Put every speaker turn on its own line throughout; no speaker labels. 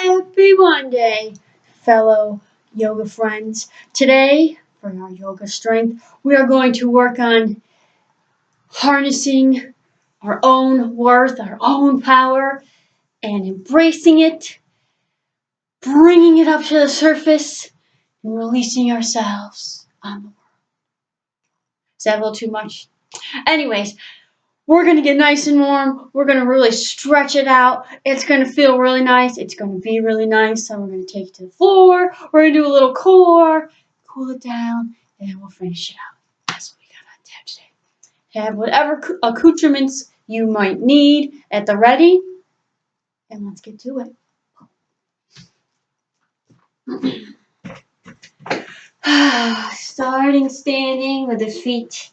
Happy Monday, fellow yoga friends. Today, for our yoga strength, we are going to work on harnessing our own worth, our own power, and embracing it, bringing it up to the surface, and releasing ourselves on the world. Is that a little too much? Anyways, we're going to get nice and warm. We're going to really stretch it out. It's going to feel really nice. It's going to be really nice. So we're going to take it to the floor. We're going to do a little core, cool it down, and then we'll finish it out. That's what we got on tap today. Have whatever accoutrements you might need at the ready. And let's get to it. Starting standing with the feet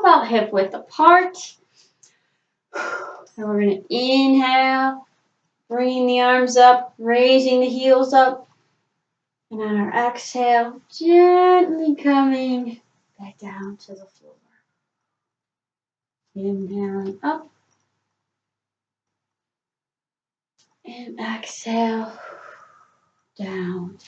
about hip width apart. And we're going to inhale, bringing the arms up, raising the heels up. And on our exhale, gently coming back down to the floor. Inhaling up. And exhale down.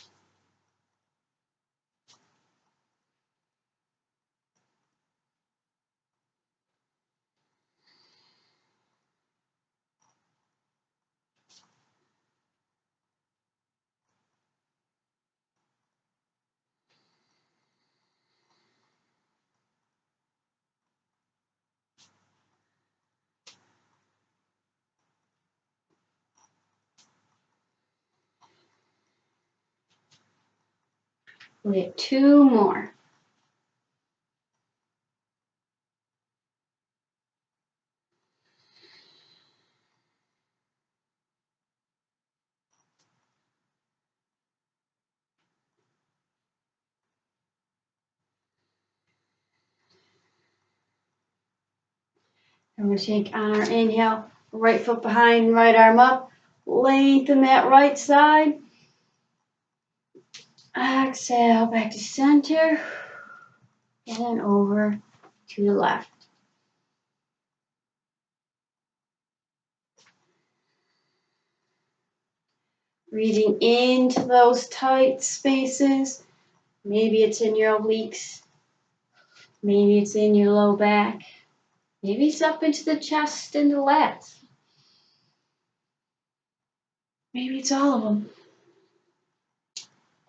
We'll get two more. And we're going to take on our inhale, right foot behind, right arm up. Lengthen that right side. Exhale back to center. And then over to the left. Breathing into those tight spaces. Maybe it's in your obliques. Maybe it's in your low back. Maybe it's up into the chest and the lats. Maybe it's all of them.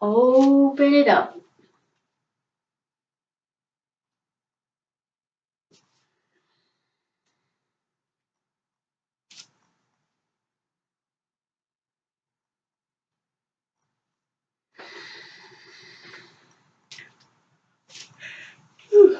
Open it up. Whew.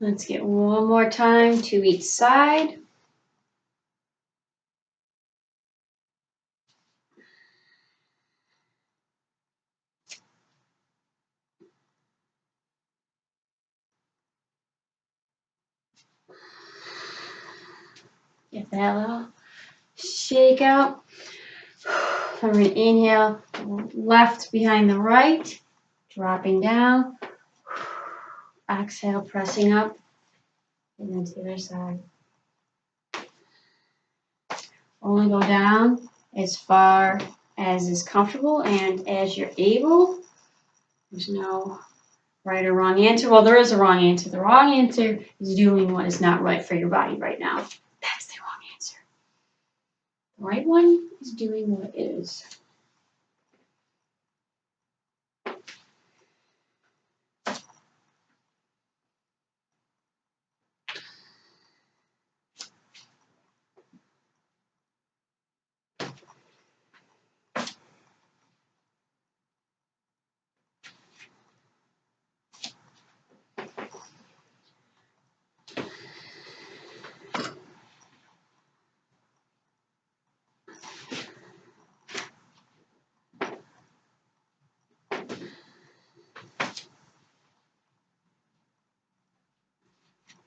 Let's get one more time to each side. Get that little shake out. We're going to inhale left behind the right, dropping down. Exhale, pressing up, and then to the other side. Only go down as far as is comfortable and as you're able. There's no right or wrong answer. Well, there is a wrong answer. The wrong answer is doing what is not right for your body right now. That's the wrong answer. The right one is doing what is.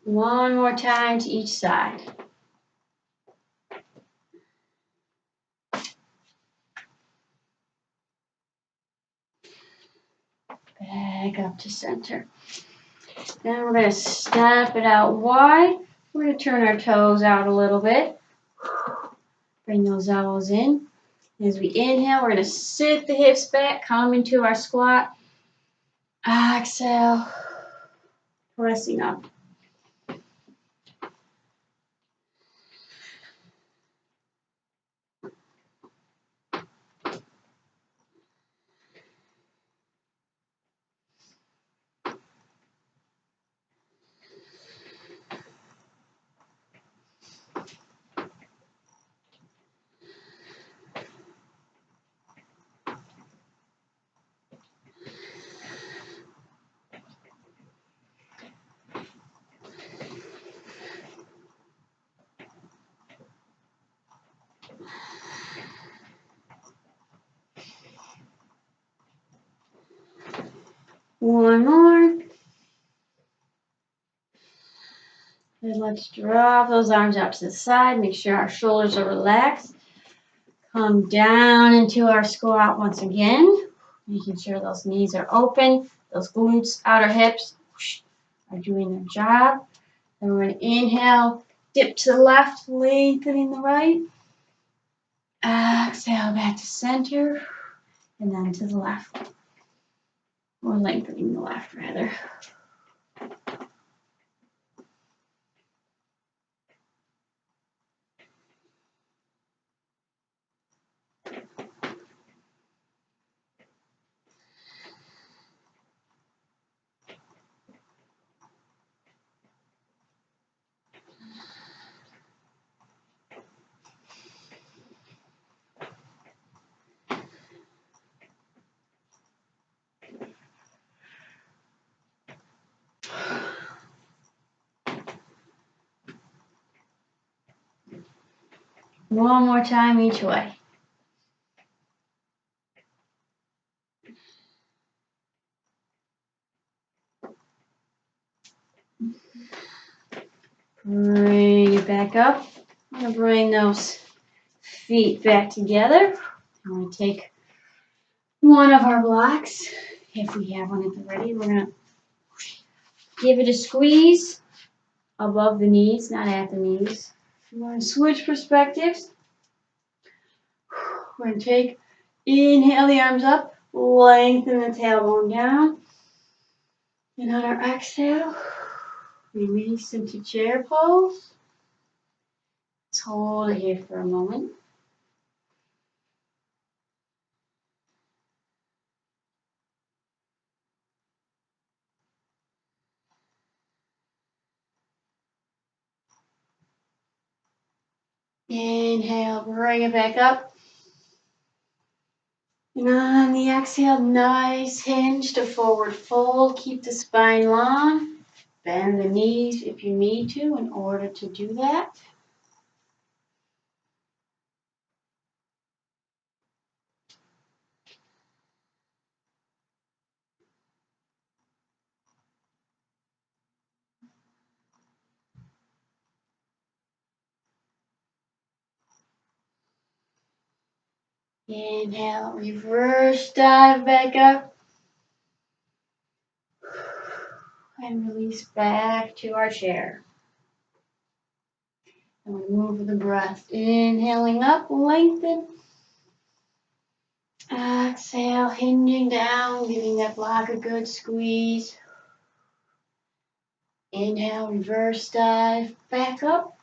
One more time to each side. back up to center. Then we're going to step it out wide. We're going to turn our toes out a little bit. Bring those elbows in. As we inhale, we're going to sit the hips back, come into our squat. Exhale, pressing up. One more. And let's drop those arms out to the side. Make sure our shoulders are relaxed. Come down into our squat once again. Making sure those knees are open. Those glutes, outer hips are doing their job. Then we're going to inhale, dip to the left, lengthening the right. Exhale back to center. And then to the left. Or lengthening the left, rather. One more time each way. Bring it back up. I'm going to bring those feet back together. I'm going to take one of our blocks, if we have one at the ready. We're going to give it a squeeze above the knees, not at the knees. We're going to switch perspectives. We're going to inhale the arms up, lengthen the tailbone down. And on our exhale, release into chair pose. Let's hold it here for a moment. Inhale, bring it back up. And on the exhale, nice hinge to forward fold. Keep the spine long. Bend the knees if you need to in order to do that. Inhale, reverse dive back up. And release back to our chair. And we move with the breath. Inhaling up, lengthen. Exhale, hinging down, giving that block a good squeeze. Inhale, reverse dive, back up.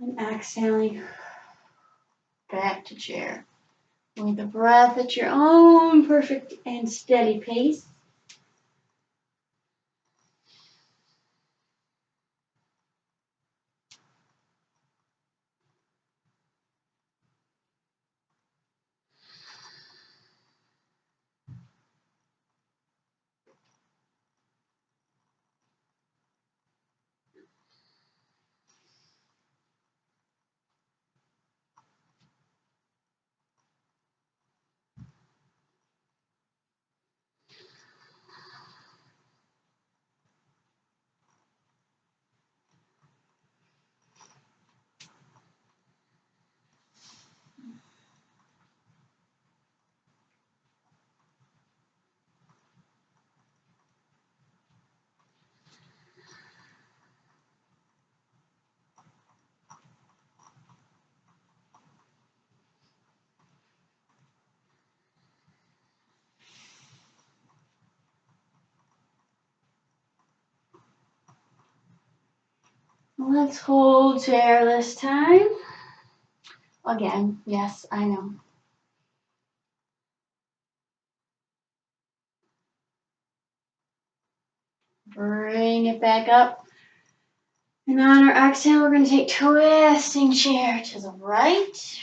And exhaling, back to chair. With the breath at your own perfect and steady pace. Let's hold chair this time. Again, yes, I know. Bring it back up. And on our exhale, we're going to take twisting chair to the right.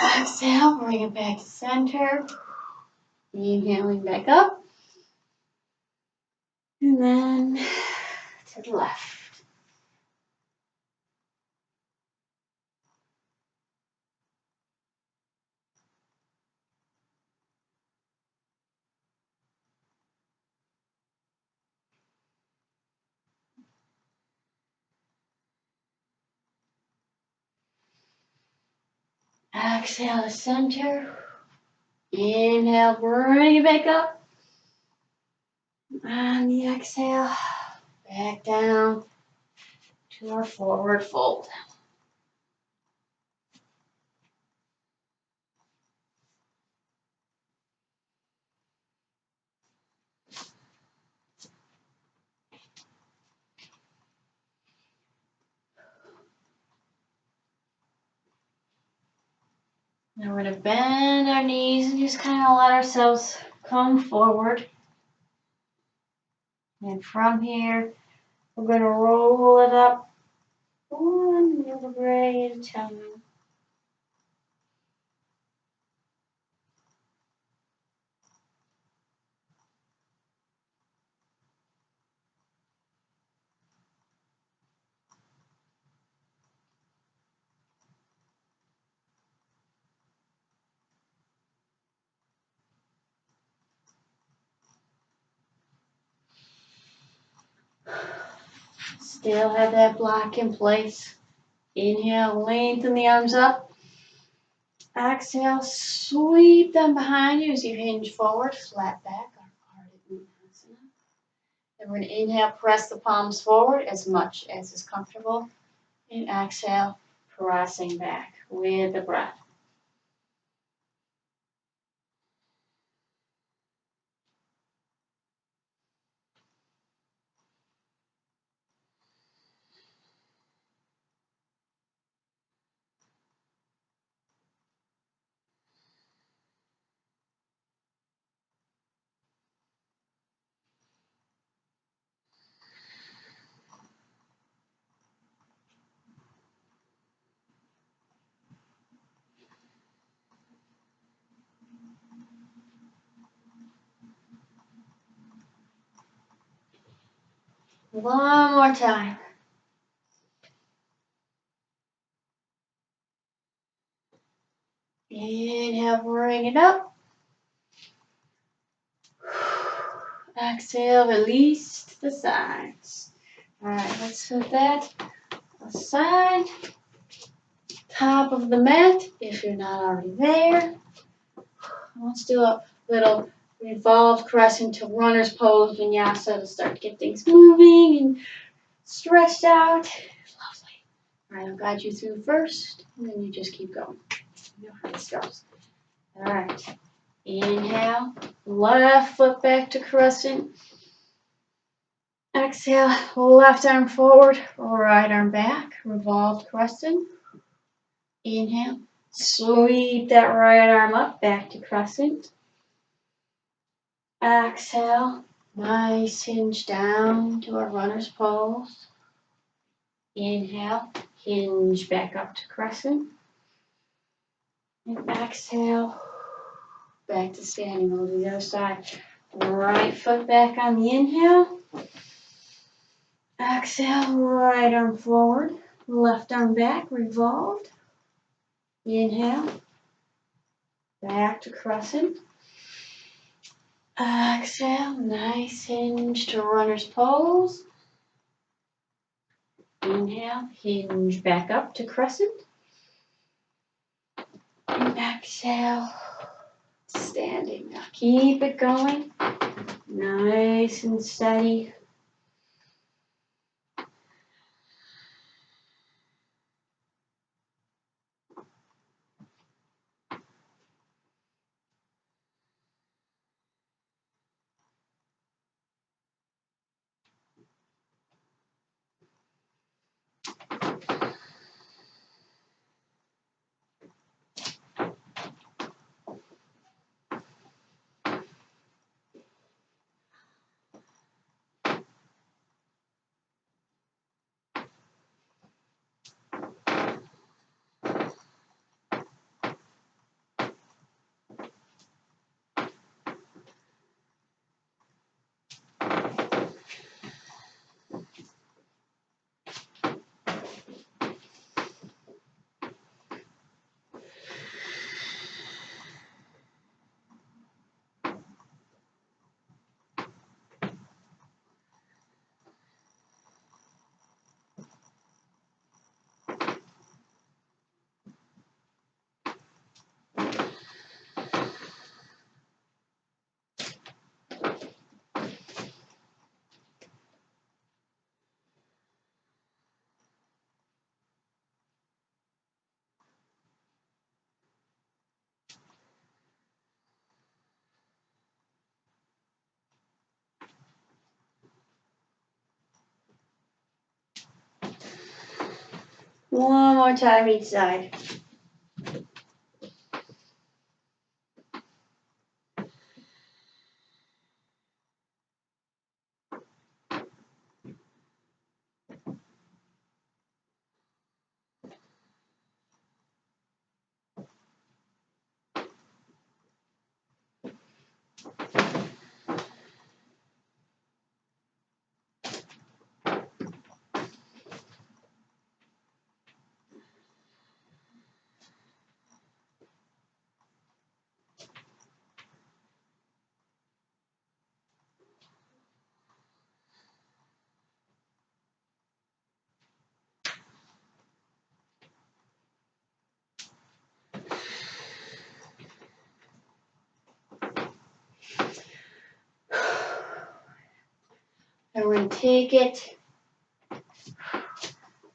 Exhale, bring it back to center. Inhaling back up. And then to the left. Exhale to center. Inhale, bring it back up. On the exhale, back down to our forward fold. Now we're going to bend our knees and just kind of let ourselves come forward. And from here, we're going to roll it up one vertebrae at a time. Still have that block in place. Inhale, lengthen the arms up. Exhale, sweep them behind you as you hinge forward, flat back, asana. And we're going to inhale, press the palms forward as much as is comfortable. And exhale, pressing back with the breath. One more time. Inhale, bring it up. Exhale, release to the sides. All right, let's put that aside. Top of the mat, if you're not already there. Let's do a little revolved crescent to runner's pose vinyasa to start to get things moving and stretched out. Lovely. All right, I'll guide you through first, and then you just keep going. You know how this goes. All right. Inhale, left foot back to crescent. Exhale, left arm forward, right arm back, revolved crescent. Inhale, sweep that right arm up, back to crescent. Exhale, nice hinge down to our runner's pose. Inhale, hinge back up to crescent. And exhale, back to standing. We'll do the other side. Right foot back on the inhale. Exhale, right arm forward, left arm back, revolved. Inhale, back to crescent. Exhale, nice hinge to runner's pose. Inhale, hinge back up to crescent. And exhale, standing. Now keep it going. Nice and steady. One more time each side. And we're going to take it.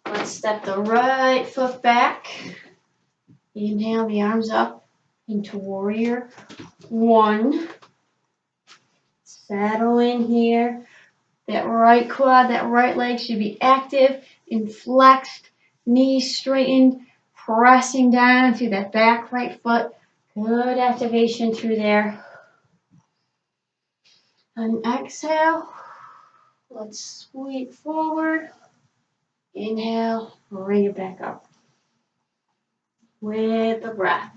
Let's step the right foot back. Inhale the arms up into warrior one. Settle in here. That right quad, that right leg should be active and flexed. Knees straightened. Pressing down through that back right foot. Good activation through there. And exhale. Let's sweep forward. Inhale, bring it back up with the breath.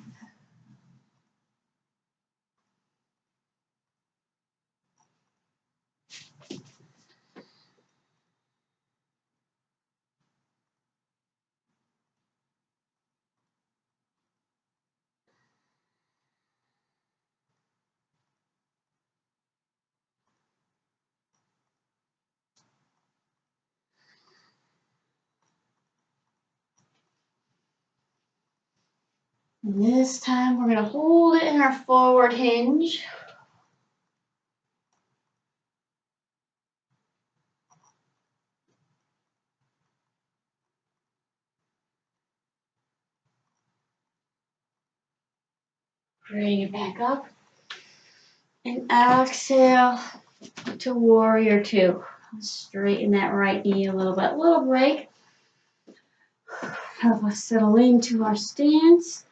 And this time we're going to hold it in our forward hinge. Bring it back up. And exhale to warrior two. Straighten that right knee a little bit. Little break. Help us settle into our stance.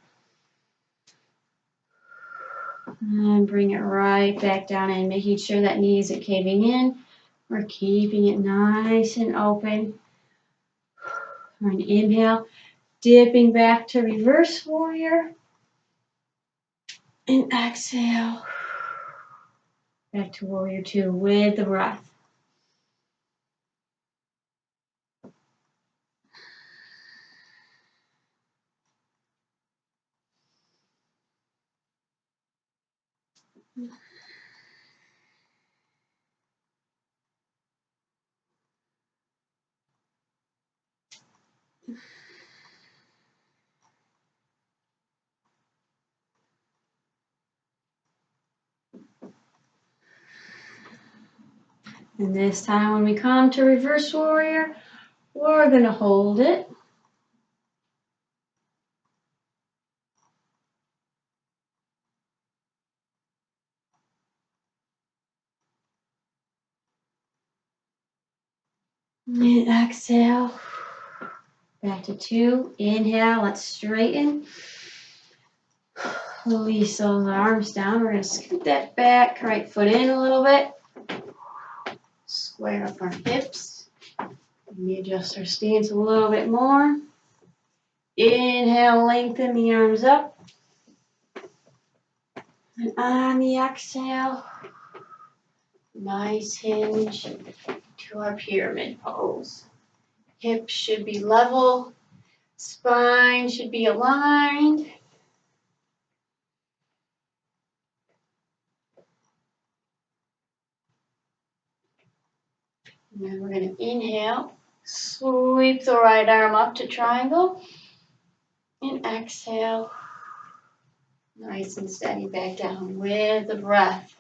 And bring it right back down in, making sure that knee isn't caving in. We're keeping it nice and open. We're going to inhale, dipping back to reverse warrior. And exhale, back to warrior two with the breath. And this time when we come to reverse warrior, we're going to hold it. And exhale. Back to 2. Inhale, let's straighten. Release those arms down. We're going to scoot that back, right foot in a little bit. Square up our hips. We adjust our stance a little bit more. Inhale, lengthen the arms up. And on the exhale, nice hinge to our pyramid pose. Hips should be level. Spine should be aligned. And then we're going to inhale, sweep the right arm up to triangle, and exhale, nice and steady back down with the breath.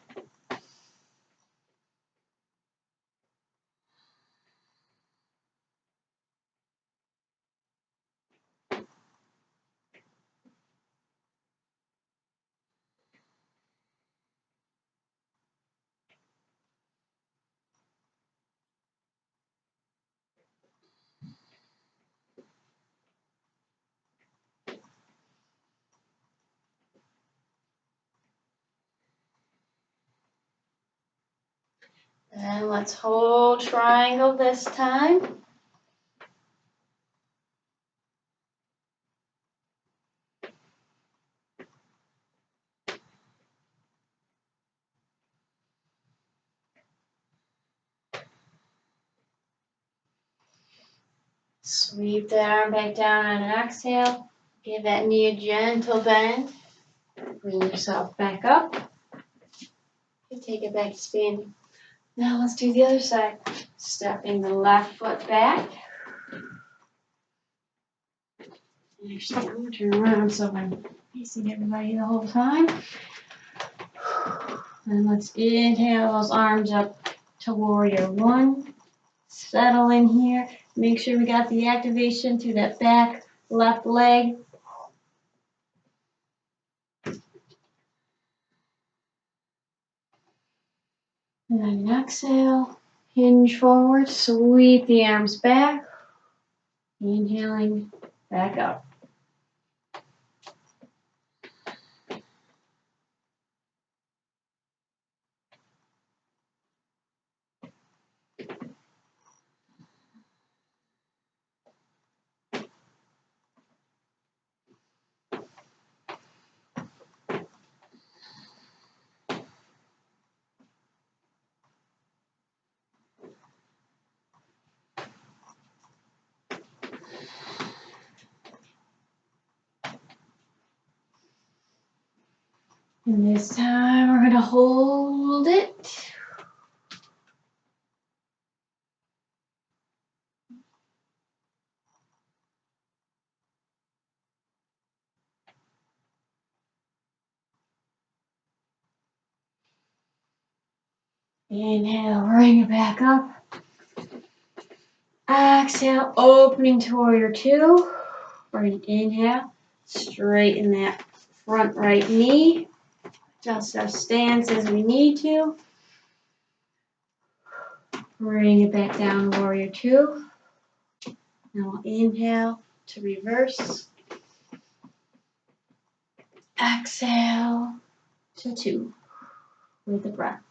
And let's hold triangle this time. Sweep the arm back down on an exhale. Give that knee a gentle bend. Bring yourself back up. And take it back to standing. Now let's do the other side. Stepping the left foot back. Actually, I'm going to turn around so I'm facing everybody the whole time. And let's inhale those arms up to warrior 1. Settle in here. Make sure we got the activation through that back left leg. And then exhale. Hinge forward. Sweep the arms back. Inhaling back up. And this time we're going to hold it. Inhale, bring it back up. Exhale, opening to warrior 2. Bring inhale, straighten that front right knee. Adjust our stance as we need to. Bring it back down, warrior 2. Now we'll inhale to reverse. Exhale to 2 with the breath.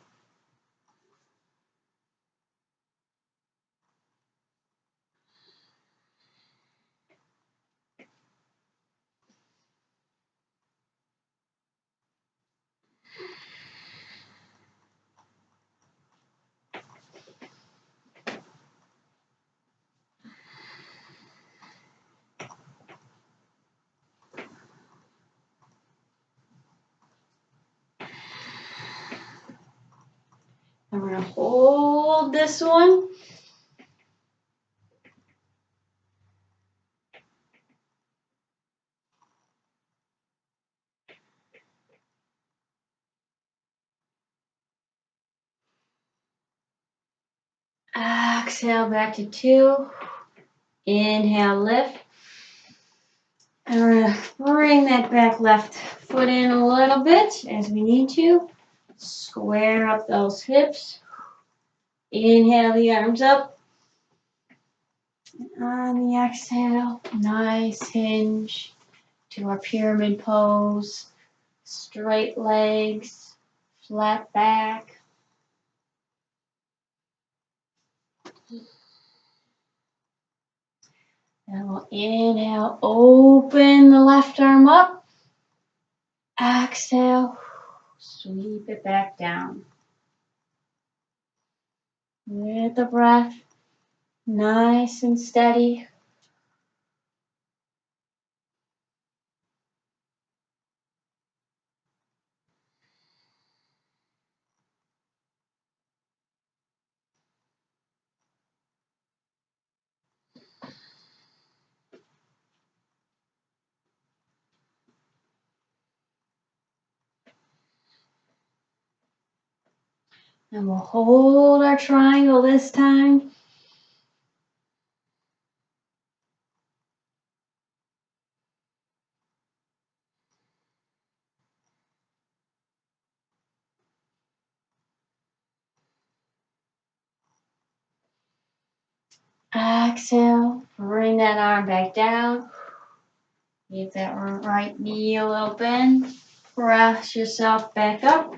And we're going to hold this one. Exhale back to 2. Inhale, lift. And we're going to bring that back left foot in a little bit as we need to. Square up those hips. Inhale the arms up. And on the exhale, nice hinge to our pyramid pose. Straight legs, flat back. And we'll inhale, open the left arm up. Exhale, sweep it back down. With the breath, nice and steady. And we'll hold our triangle this time. Exhale, bring that arm back down. Give that right knee a little bend. Press yourself back up.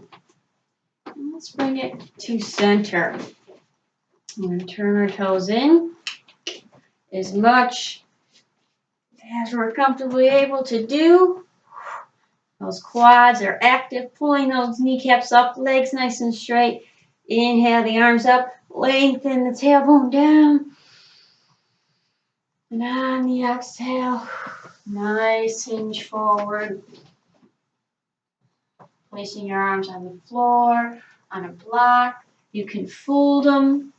And let's bring it to center. We're going to turn our toes in as much as we're comfortably able to do. Those quads are active, pulling those kneecaps up, legs nice and straight. Inhale the arms up, lengthen the tailbone down. And on the exhale, nice hinge forward. Placing your arms on the floor, on a block. You can fold them.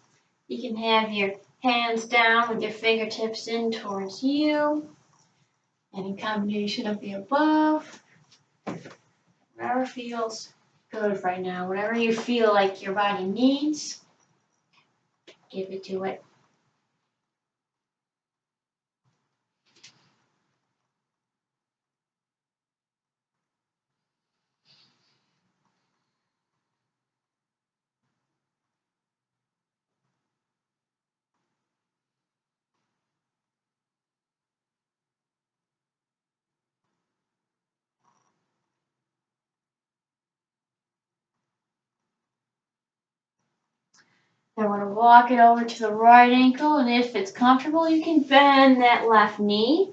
You can have your hands down with your fingertips in towards you. Any combination of the above. Whatever feels good right now. Whatever you feel like your body needs, give it to it. I want to walk it over to the right ankle, and if it's comfortable, you can bend that left knee.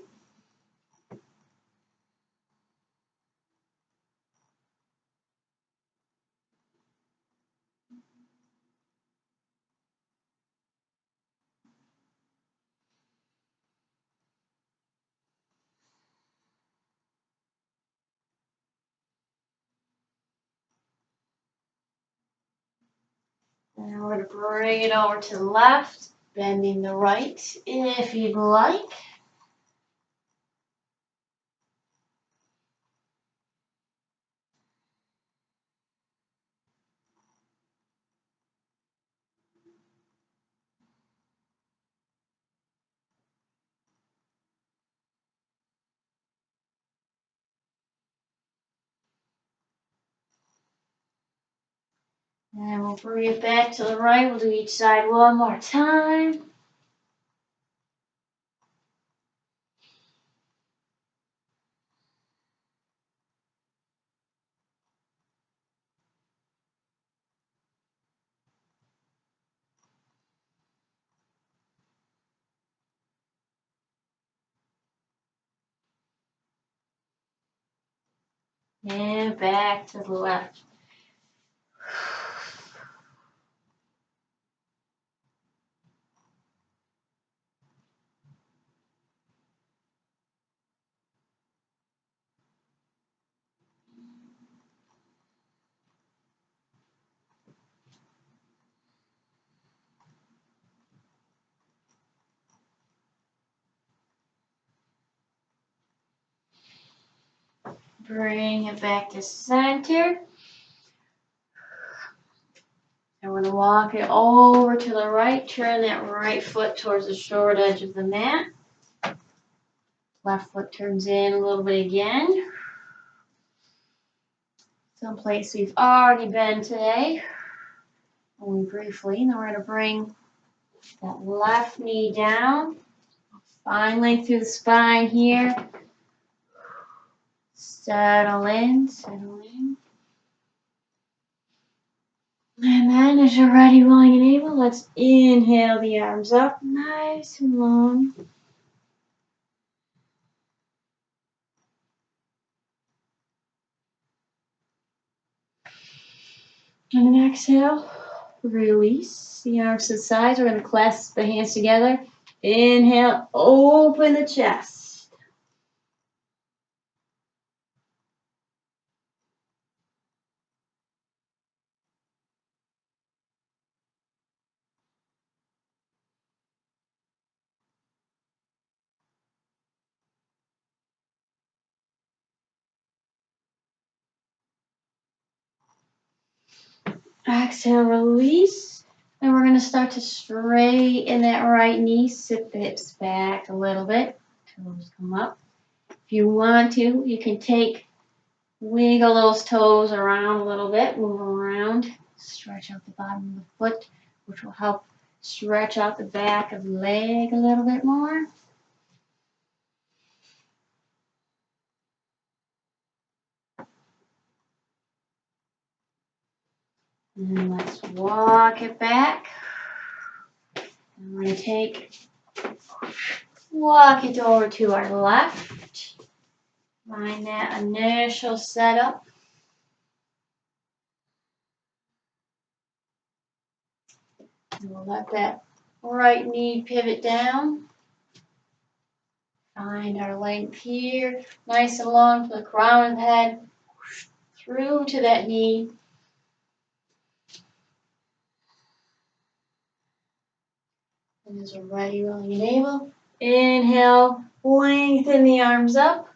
And we're going to bring it over to the left, bending the right if you'd like. And we'll bring it back to the right. We'll do each side one more time. And back to the left. Bring it back to center. And we're going to walk it over to the right. Turn that right foot towards the short edge of the mat. Left foot turns in a little bit again. Someplace we've already been today. Only briefly. And then we're going to bring that left knee down. Spine length through the spine here. Settle in, settle in. And then as you're ready, willing, and able, let's inhale the arms up nice and long. And then exhale, release the arms to the sides. We're going to clasp the hands together. Inhale, open the chest. Exhale, release. And we're going to start to straighten that right knee. Sit the hips back a little bit. Toes come up. If you want to, you can wiggle those toes around a little bit. Move around. Stretch out the bottom of the foot, which will help stretch out the back of the leg a little bit more. And let's walk it back. And we're going to walk it over to our left. Find that initial setup. And we'll let that right knee pivot down. Find our length here, nice and long from the crown of the head through to that knee. And as we're ready, willing, and able, inhale, lengthen the arms up.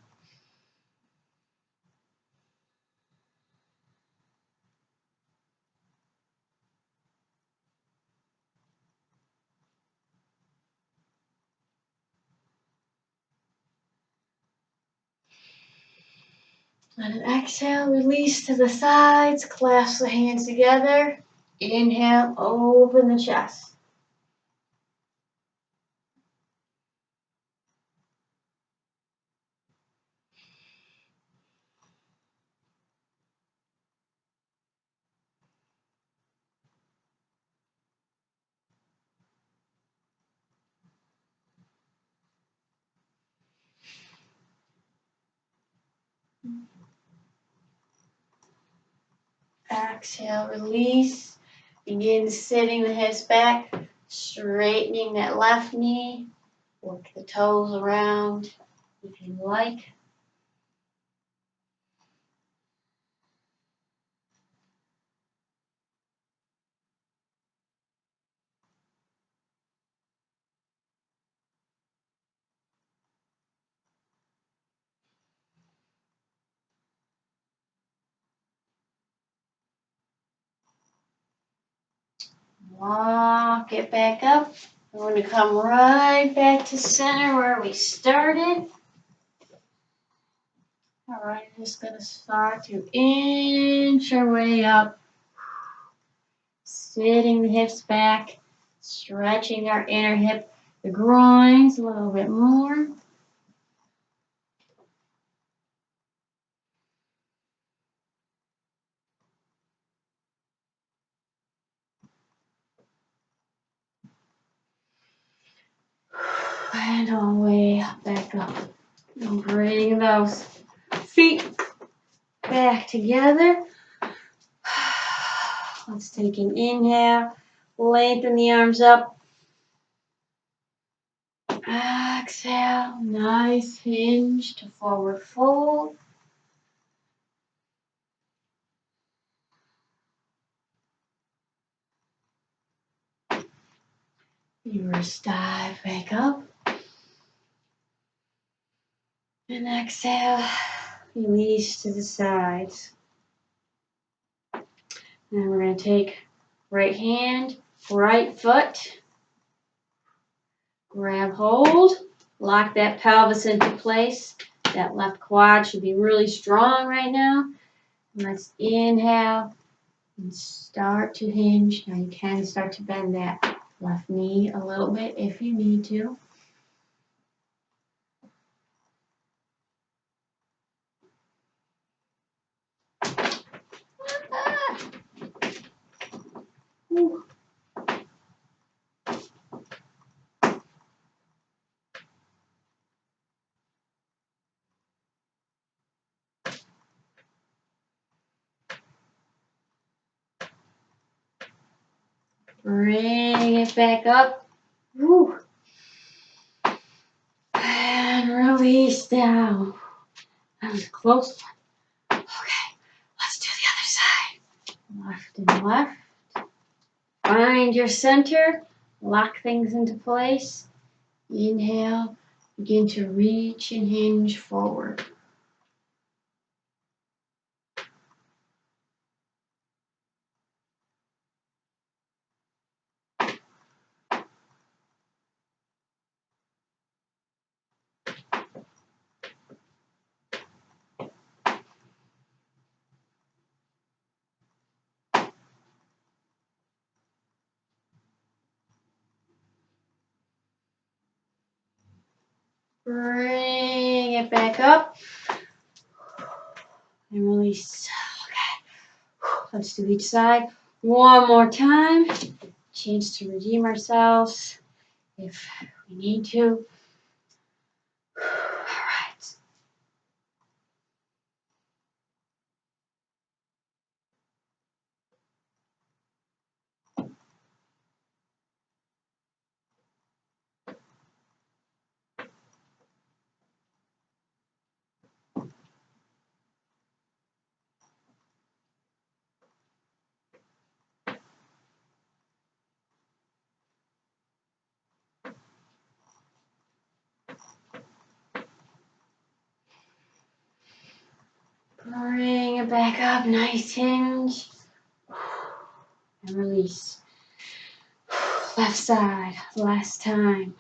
And an exhale, release to the sides, clasp the hands together. Inhale, open the chest. Exhale, release. Begin sitting the hips back, straightening that left knee. Work the toes around if you like. Walk it back up. We're going to come right back to center where we started. All right, just going to start to inch our way up. Sitting the hips back, stretching our inner hip, the groins a little bit more. And all the way back up. And bring those feet back together. Let's take an inhale. Lengthen the arms up. Exhale. Nice hinge to forward fold. Reverse dive back up. And exhale. Release to the sides. Now we're going to take Right hand, right foot. Grab hold. Lock that pelvis into place. That left quad should be really strong right now. Let's inhale and start to hinge. Now you can start to bend that left knee a little bit if you need to. Bring it back up. Woo. And release down. That was a close one. Okay, let's do the other side. Left and left. Find your center. Lock things into place. Inhale. Begin to reach and hinge forward. Bring it back up. And release. Okay. Let's do each side. One more time. Chance to redeem ourselves if we need to. All right. Bring it back up. Nice hinge. And release. Left side. Last time.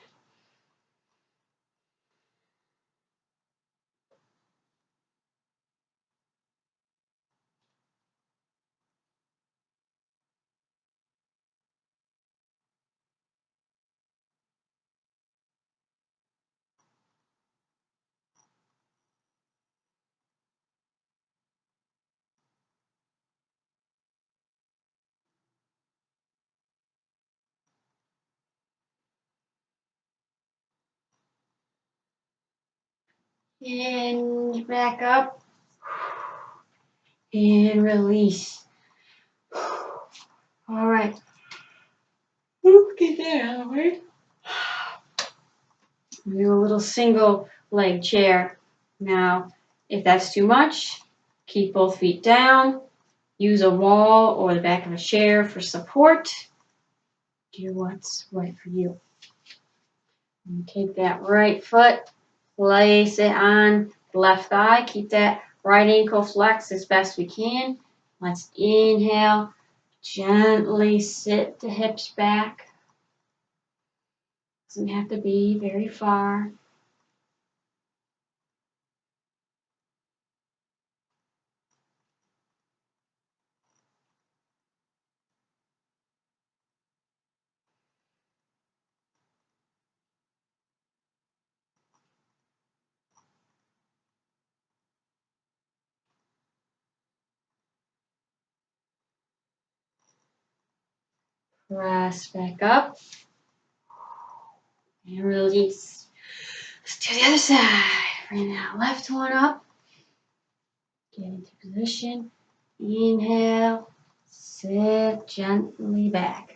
Hinge back up. And release. All right. Get that out of the way. Do a little single leg chair. Now, if that's too much, keep both feet down. Use a wall or the back of a chair for support. Do what's right for you. And take that right foot, place it on the left thigh. Keep that right ankle flexed as best we can. Let's inhale. Gently sit the hips back. Doesn't have to be very far. Press back up. And release. Let's do the other side. Bring that left one up. Get into position. Inhale. Sit gently back.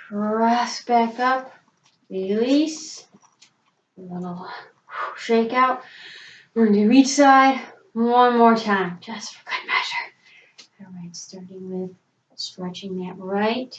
Press back up. Release. A little shake out. We're going to do each side one more time, just for good measure. All right, starting with stretching that right.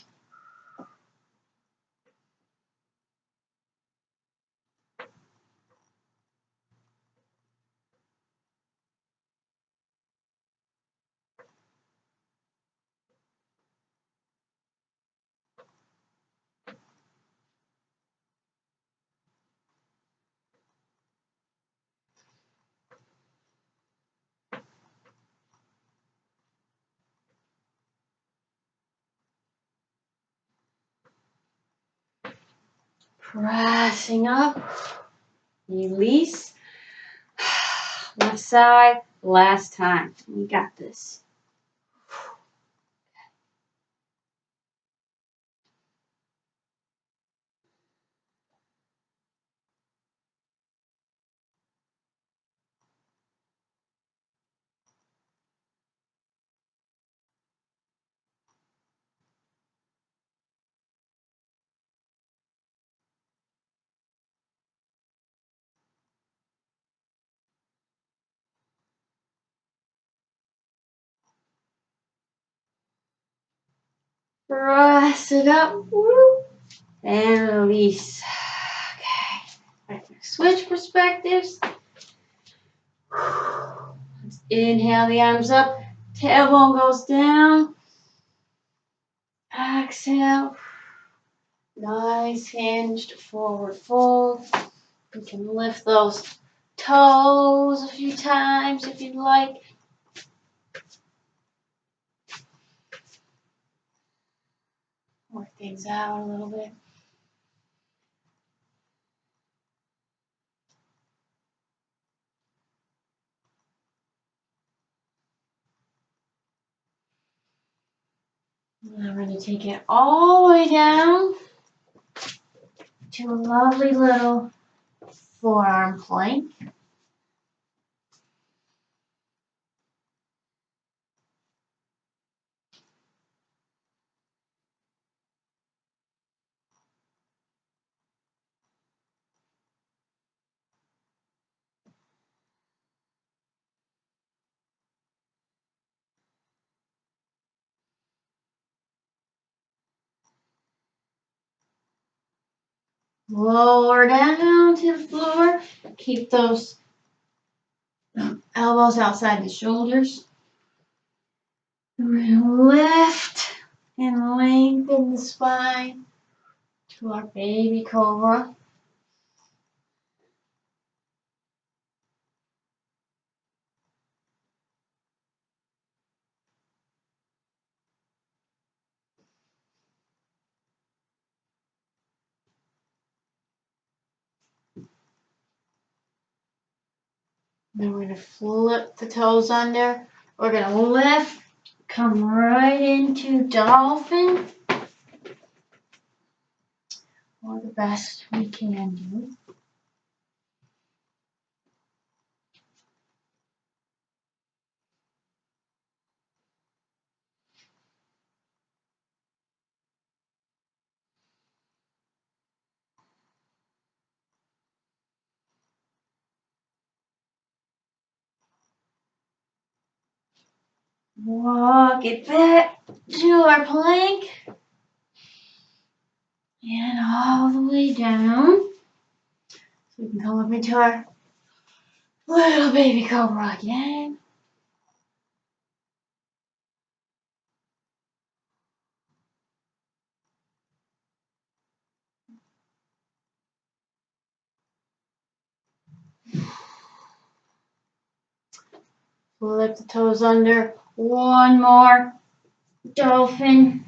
Pressing up. Release. Left side, last time. We got this. Press it up. Woo. And release. Okay. Right, switch perspectives. Let's inhale the arms up. Tailbone goes down. Exhale. Nice hinged forward fold. You can lift those toes a few times if you'd like. Work things out a little bit. Now we're going to take it all the way down to a lovely little forearm plank. Lower down to the floor. Keep those elbows outside the shoulders. We're going to lift and lengthen the spine to our baby cobra. Then we're going to flip the toes under. We're going to lift, come right into dolphin. Or the best we can do. Walk it back to our plank. And all the way down. So we can come up into our little baby cobra again. Flip the toes under. One more. Dolphin.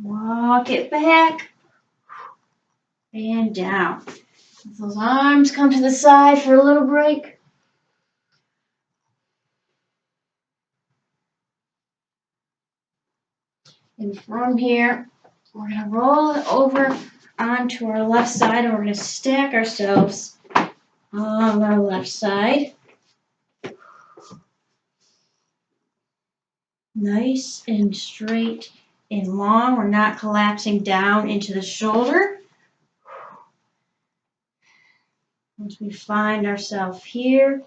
Walk it back. And down. Those arms come to the side for a little break. And from here, we're going to roll it over onto our left side, and we're going to stack ourselves on our left side. Nice and straight and long. We're not collapsing down into the shoulder. Once we find ourselves here,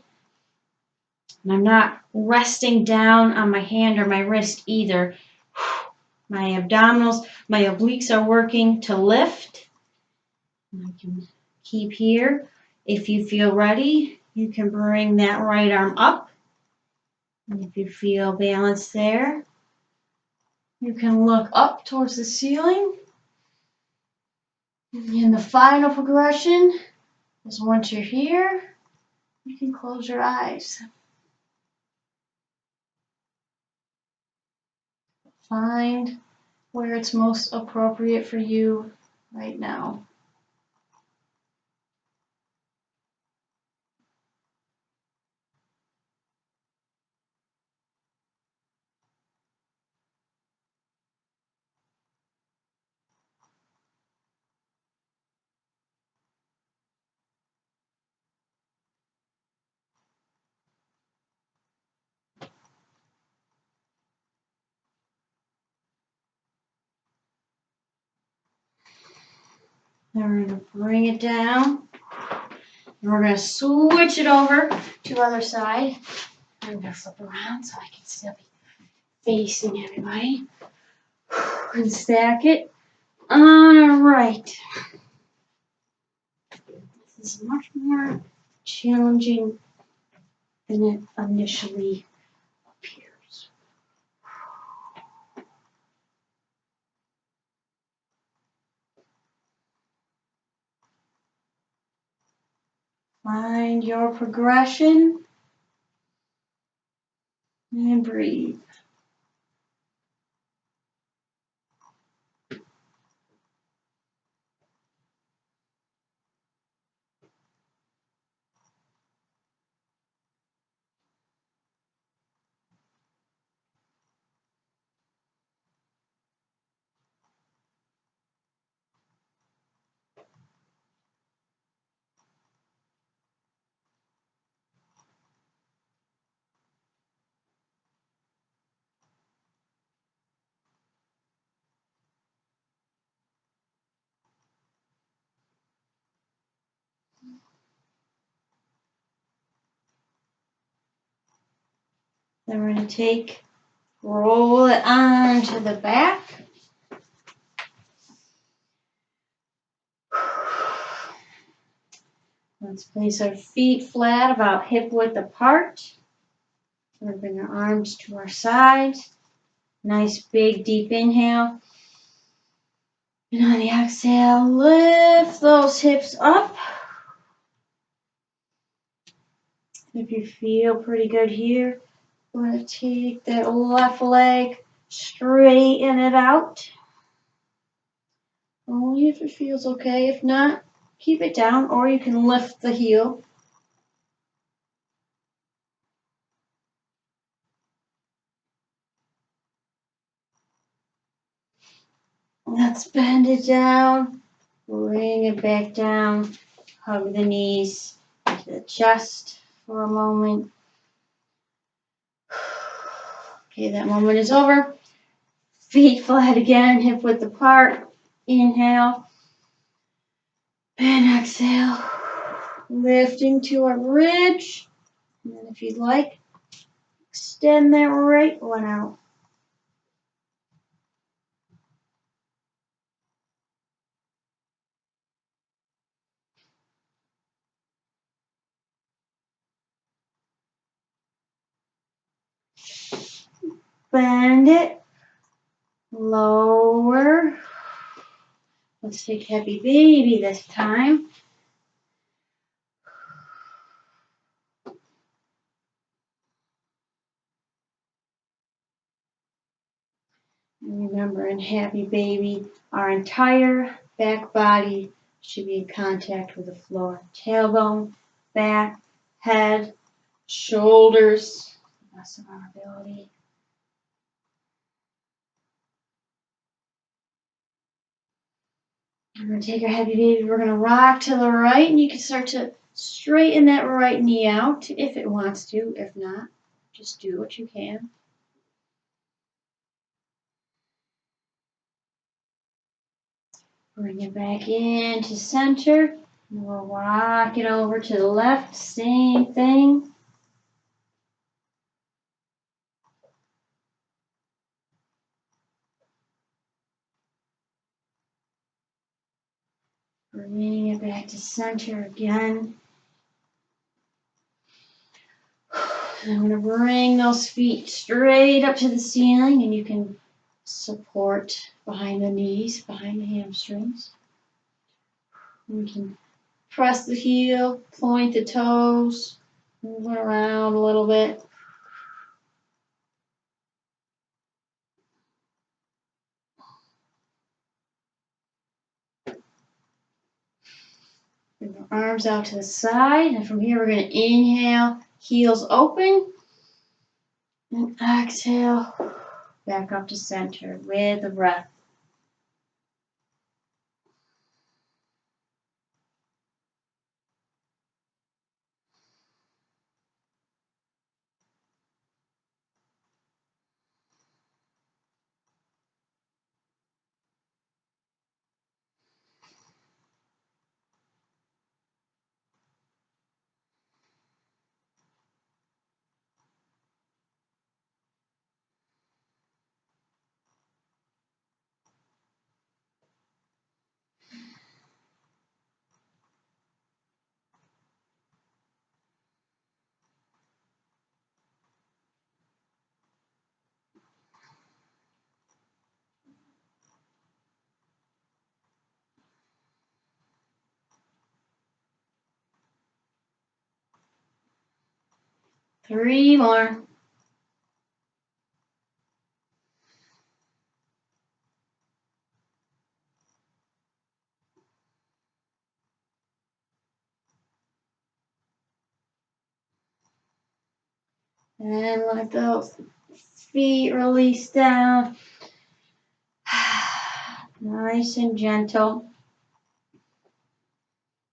and I'm not resting down on my hand or my wrist either. My abdominals, my obliques are working to lift. I can keep here. If you feel ready, you can bring that right arm up. And if you feel balanced there, you can look up towards the ceiling. And the final progression is once you're here, you can close your eyes. Find where it's most appropriate for you right now. Then we're going to bring it down. And we're going to switch it over to the other side. I'm going to flip around so I can still be facing everybody. And stack it. All right. This is much more challenging than it initially appears. Find your progression and breathe. Then we're going to roll it onto the back. Let's place our feet flat, about hip width apart. We're going to bring our arms to our sides. Nice big deep inhale. And on the exhale, lift those hips up. If you feel pretty good here, we're going to take that left leg, straighten it out. Only if it feels okay. If not, keep it down, or you can lift the heel. Let's bend it down, bring it back down, hug the knees to the chest for a moment. Okay, that moment is over. Feet flat again, hip width apart. Inhale and exhale. Lifting to a bridge. And then if you'd like, extend that right one out. Bend it. Lower. Let's take happy baby this time. And remember, in happy baby, our entire back body should be in contact with the floor. Tailbone, back, head, shoulders, the best of our ability. We're going to take our heavy baby. We're going to rock to the right, and you can start to straighten that right knee out if it wants to. If not, just do what you can. Bring it back into center. And we'll rock it over to the left. Same thing. Bringing it back to center again. I'm going to bring those feet straight up to the ceiling, and you can support behind the knees, behind the hamstrings. We can press the heel, point the toes, move it around a little bit. Bring the arms out to the side, and from here we're going to inhale, heels open, and exhale, back up to center with the breath. Three more. And let those feet release down. Nice and gentle.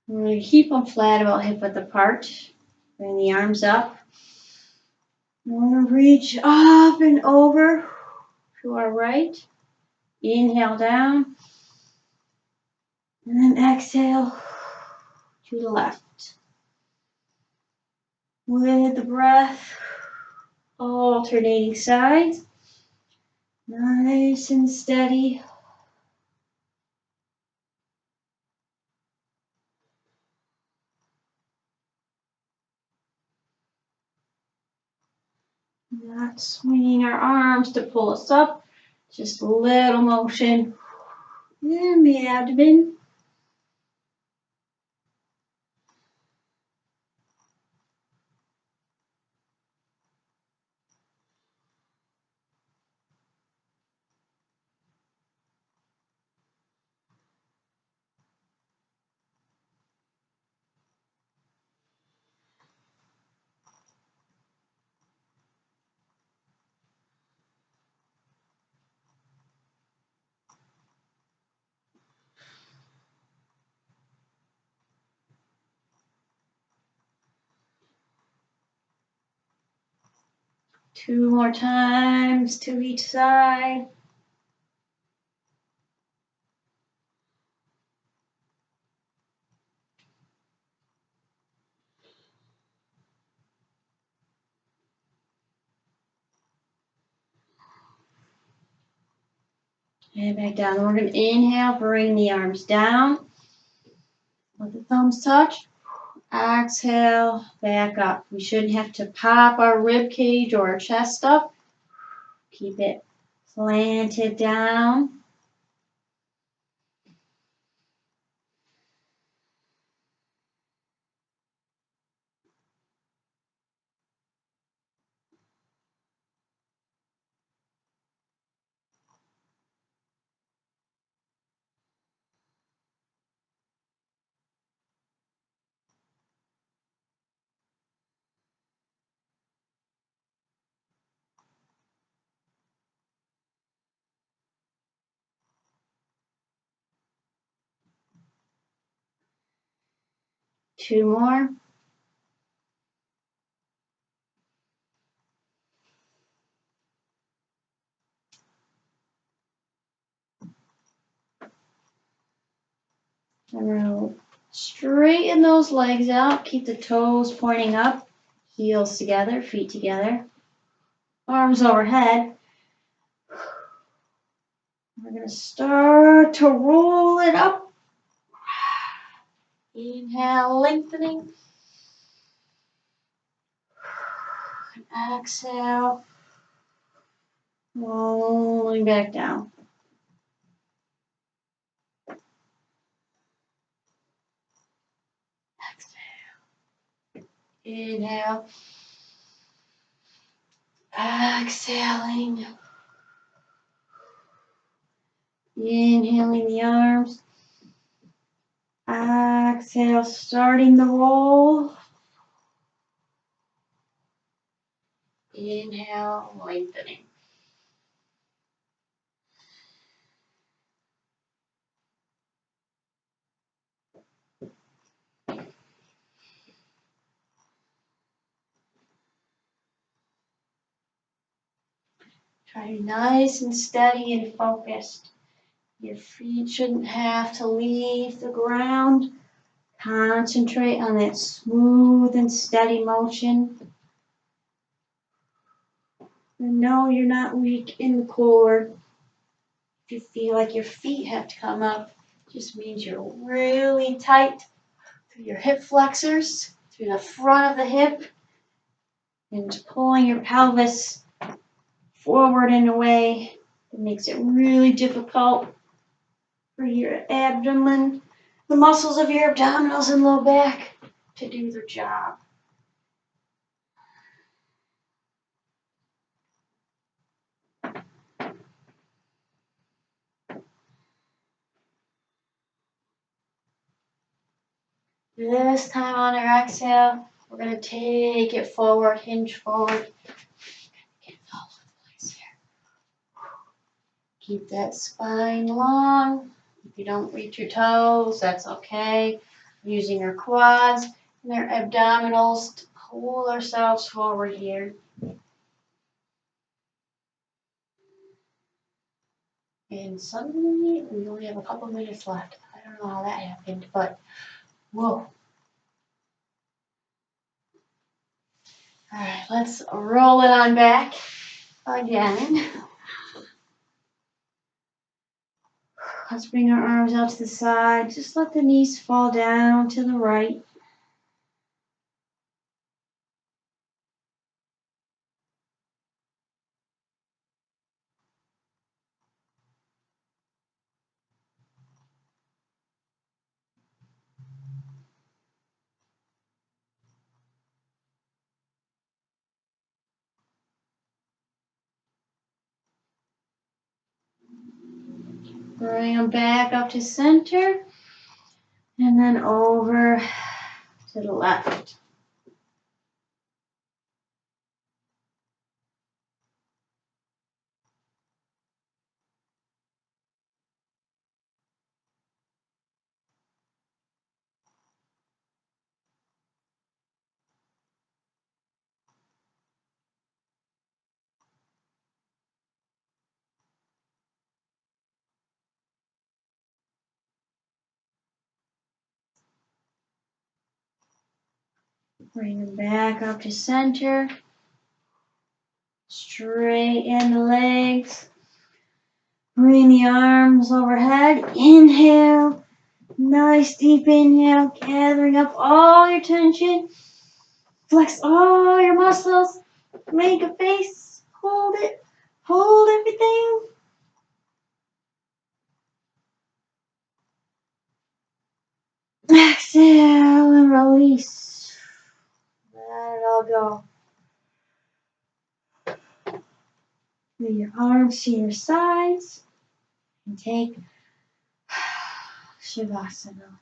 We're going to keep them flat, about hip width apart. Bring the arms up. We're going to reach up and over to our right. Inhale down. And then exhale to the left. With the breath, alternating sides. Nice and steady. Not swinging our arms to pull us up. Just a little motion in the abdomen. Two more times to each side. And back down. Then we're going to inhale, bring the arms down. Let the thumbs touch. Exhale, back up. We shouldn't have to pop our rib cage or our chest up. Keep it planted down. 2 more. And we'll straighten those legs out. Keep the toes pointing up. Heels together, feet together. Arms overhead. We're going to start to roll it up. Inhale, lengthening. Exhale, rolling back down. Exhale. Inhale. Exhaling. Inhaling the arms. Exhale, starting the roll. Inhale, lengthening. Try to be nice and steady and focused. Your feet shouldn't have to leave the ground. Concentrate on that smooth and steady motion. And know you're not weak in the core. If you feel like your feet have to come up, it just means you're really tight through your hip flexors, through the front of the hip, and pulling your pelvis forward in a way that makes it really difficult for your abdomen, the muscles of your abdominals and low back to do their job. This time on our exhale, we're going to take it forward, hinge forward. Get all over the place here. Keep that spine long. If you don't reach your toes, that's okay. Using our quads and our abdominals to pull ourselves forward here. And suddenly, we only have a couple minutes left. I don't know how that happened, but whoa. All right, let's roll it on back again. Let's bring our arms out to the side. Just let the knees fall down to the right. Bring them back up to center. And then over to the left. Bring them back up to center. Straighten the legs. Bring the arms overhead. Inhale. Nice deep inhale. Gathering up all your tension. Flex all your muscles. Make a face. Hold it. Hold everything. Exhale and release. Let it all go. Bring your arms to your sides and take Shavasana.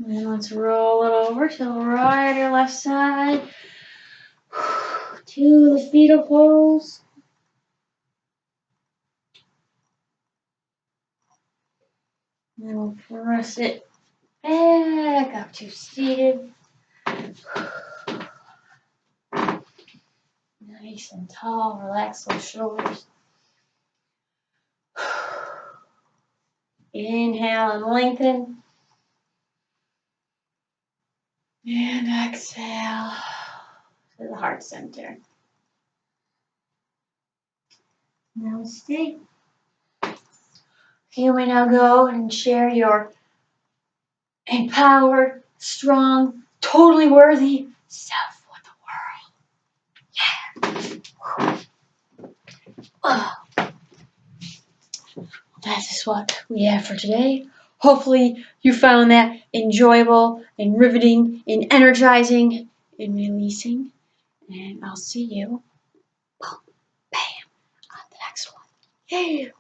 And let's roll it over to the right or left side. To the fetal pose. And we'll press it back up to seated. Nice and tall. Relax those shoulders. Inhale and lengthen. And exhale to the heart center. Namaste. You may now go and share your empowered, strong, totally worthy self with the world. Yeah. Oh, that is what we have for today. Hopefully you found that enjoyable and riveting and energizing and releasing. And I'll see you, boom, bam, on the next one. Yay!